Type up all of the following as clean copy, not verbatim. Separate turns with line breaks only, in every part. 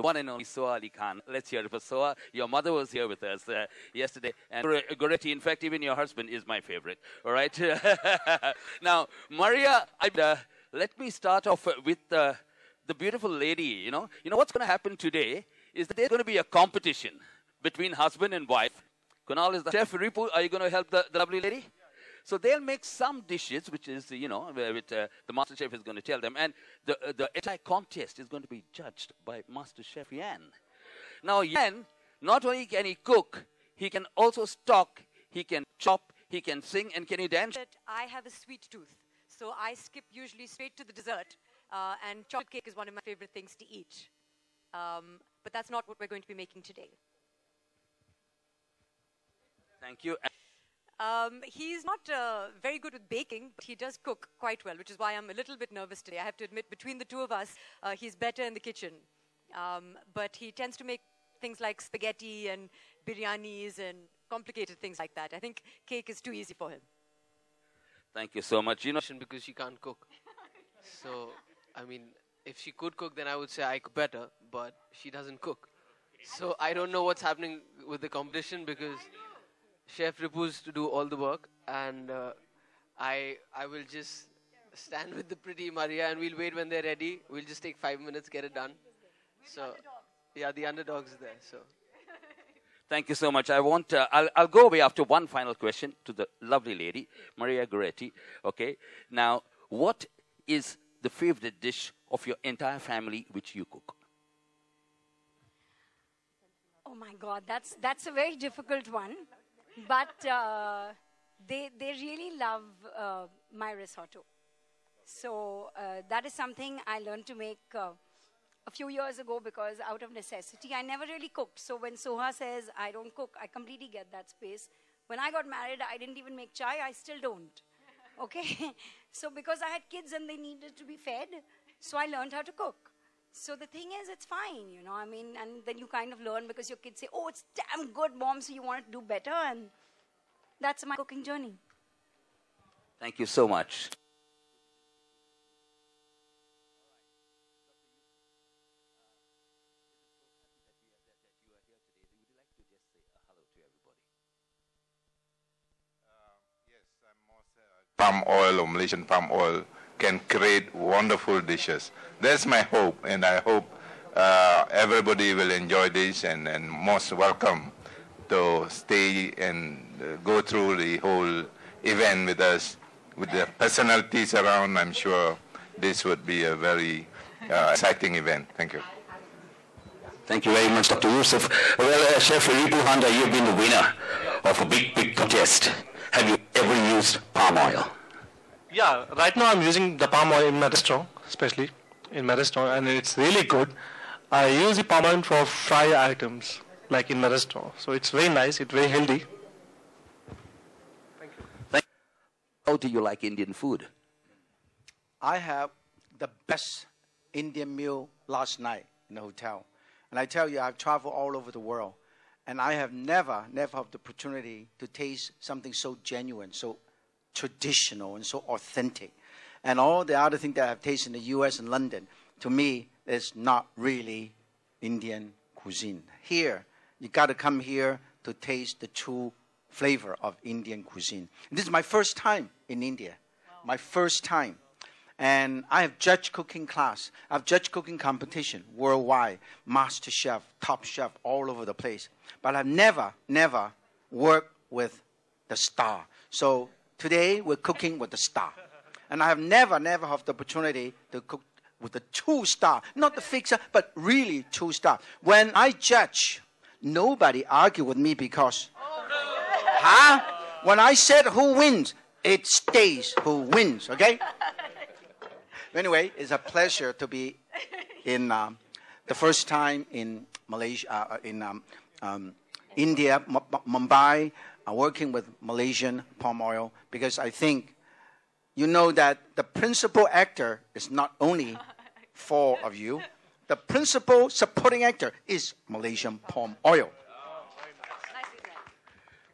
the one and only Soha Ali Khan. Let's hear it for Soha. Your mother was here with us yesterday. And Goretti, in fact, even your husband is my favorite. All right? Now, Maria, let me start off with the beautiful lady, you know. You know what's going to happen today is that there's going to be a competition between husband and wife. Kunal is the chef. Ripu, are you going to help the lovely lady? So they'll make some dishes, which is, you know, the master chef is going to tell them. And the entire contest is going to be judged by Master Chef Yan. Now, Yan, not only can he cook, he can also stock, he can chop, he can sing, and can he dance?
I have a sweet tooth, so I skip usually straight to the dessert. And chocolate cake is one of my favorite things to eat. But that's not what we're going to be making today.
Thank you.
He's not very good with baking, but he does cook quite well, which is why I'm a little bit nervous today. I have to admit, between the two of us, he's better in the kitchen. But he tends to make things like spaghetti and biryanis and complicated things like that. I think cake is too easy for him.
Thank you so much. You know,
because she can't cook. So, I mean, if she could cook, then I would say I cook better, but she doesn't cook. So I don't know what's happening with the competition because Chef Ripu's to do all the work, and I will just stand with the pretty Maria, and we'll wait when they're ready. We'll just take 5 minutes, get it done. So, yeah, the underdog's there. So,
thank you so much. I'll go away after one final question to the lovely lady, Maria Goretti. Okay. Now, what is the favorite dish of your entire family which you cook?
Oh my God, that's a very difficult one. But they really love my risotto. So that is something I learned to make a few years ago because out of necessity, I never really cooked. So when Soha says I don't cook, I completely get that space. When I got married, I didn't even make chai. I still don't. Okay? So because I had kids and they needed to be fed, so I learned how to cook. So the thing is, it's fine, you know, I mean, and then you kind of learn because your kids say, oh, it's damn good, Mom, so you want to do better, and that's my cooking journey.
Thank you so much.
Palm oil or Malaysian palm oil can create wonderful dishes. That's my hope, and I hope everybody will enjoy this and most welcome to stay and go through the whole event with us. With the personalities around, I'm sure this would be a very exciting event. Thank you.
Thank you very much, Dr. Yusuf. Well, Chef Ripu Handa, you've been the winner of a big contest. Have you ever used palm oil?
Yeah, right now I'm using the palm oil in my restaurant, especially in my restaurant, and it's really good. I use the palm oil for fry items, like in my restaurant. So it's very nice, it's very healthy. Thank you.
How do you like Indian food?
I have the best Indian meal last night in the hotel. And I tell you, I've traveled all over the world. And I have never had the opportunity to taste something so genuine, so traditional, and so authentic. And all the other things that I've tasted in the US and London, to me, is not really Indian cuisine. Here, you got to come here to taste the true flavor of Indian cuisine. And this is my first time in India. Wow. My first time. And I have judged cooking class. I've judged cooking competition worldwide, master chef, top chef, all over the place. But I've never worked with the star. So today we're cooking with the star. And I have never had the opportunity to cook with the 2-star, not the fixer, but really 2-star. When I judge, nobody argue with me because, when I said who wins, it stays who wins, okay? Anyway, it's a pleasure to be in the first time in Malaysia, India, Mumbai, working with Malaysian palm oil, because I think you know that the principal actor is not only 4 of you. The principal supporting actor is Malaysian palm oil.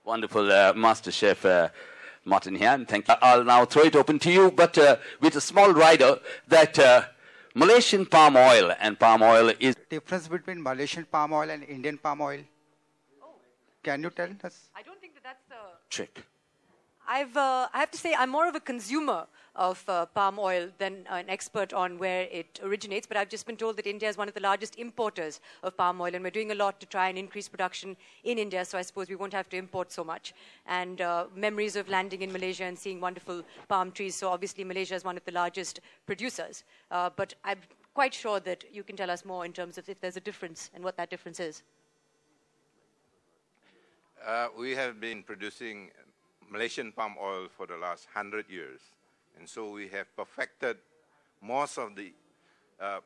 Wonderful, Master Chef Martin Hian. Thank you. I'll now throw it open to you, but with a small rider that Malaysian palm oil and palm oil is
Difference between Malaysian palm oil and Indian palm oil? Can you tell us?
I don't think that that's the...
trick.
I have to say, I'm more of a consumer of palm oil than an expert on where it originates, but I've just been told that India is one of the largest importers of palm oil, and we're doing a lot to try and increase production in India, so I suppose we won't have to import so much. And memories of landing in Malaysia and seeing wonderful palm trees, so obviously Malaysia is one of the largest producers. But I'm quite sure that you can tell us more in terms of if there's a difference and what that difference is.
We have been producing Malaysian palm oil for the last 100 years. And so we have perfected most of the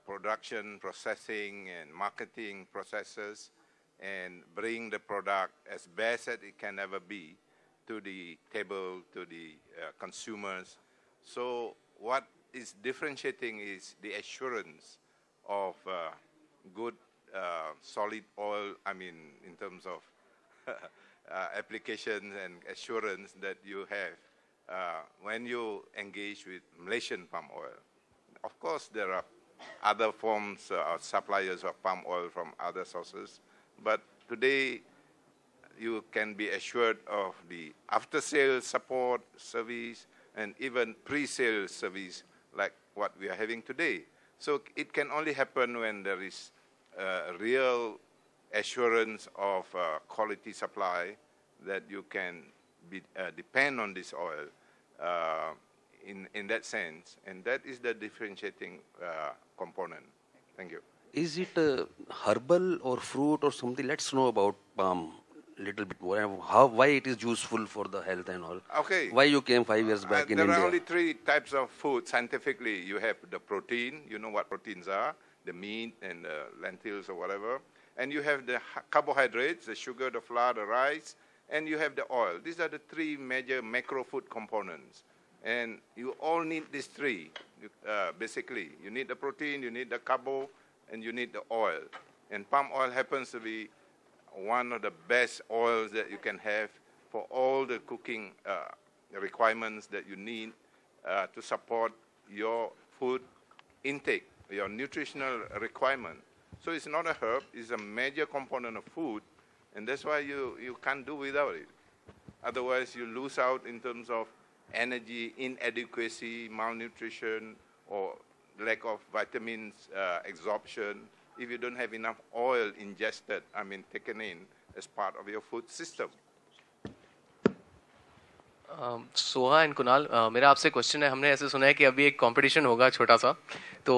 production, processing, and marketing processes and bring the product as best as it can ever be to the table, to the consumers. So what is differentiating is the assurance of good solid oil, I mean, in terms of application and assurance that you have when you engage with Malaysian palm oil. Of course, there are other forms or suppliers of palm oil from other sources, but today you can be assured of the after-sales support service and even pre-sale service like what we are having today. So it can only happen when there is real assurance of quality supply, that you can depend on this oil in that sense, and that is the differentiating component. Thank you.
Is it herbal or fruit or something? Let's know about palm a little bit more. Why it is useful for the health and all.
Okay.
Why you came 5 years back in India?
There are only 3 types of food scientifically. You have the protein, you know what proteins are, the meat and the lentils or whatever. And you have the carbohydrates, the sugar, the flour, the rice, and you have the oil. These are the 3 major macro food components. And you all need these 3, basically. You need the protein, you need the carbo, and you need the oil. And palm oil happens to be one of the best oils that you can have for all the cooking requirements that you need to support your food intake, your nutritional requirement. So it's not a herb, it's a major component of food, and that's why you can't do without it. Otherwise, you lose out in terms of energy, inadequacy, malnutrition, or lack of vitamins absorption, if you don't have enough oil ingested, I mean taken in as part of your food system.
Soha and Kunal, मेरा आपसे question है. हमने ऐसे सुना है कि अभी एक कंपटीशन होगा छोटा सा, तो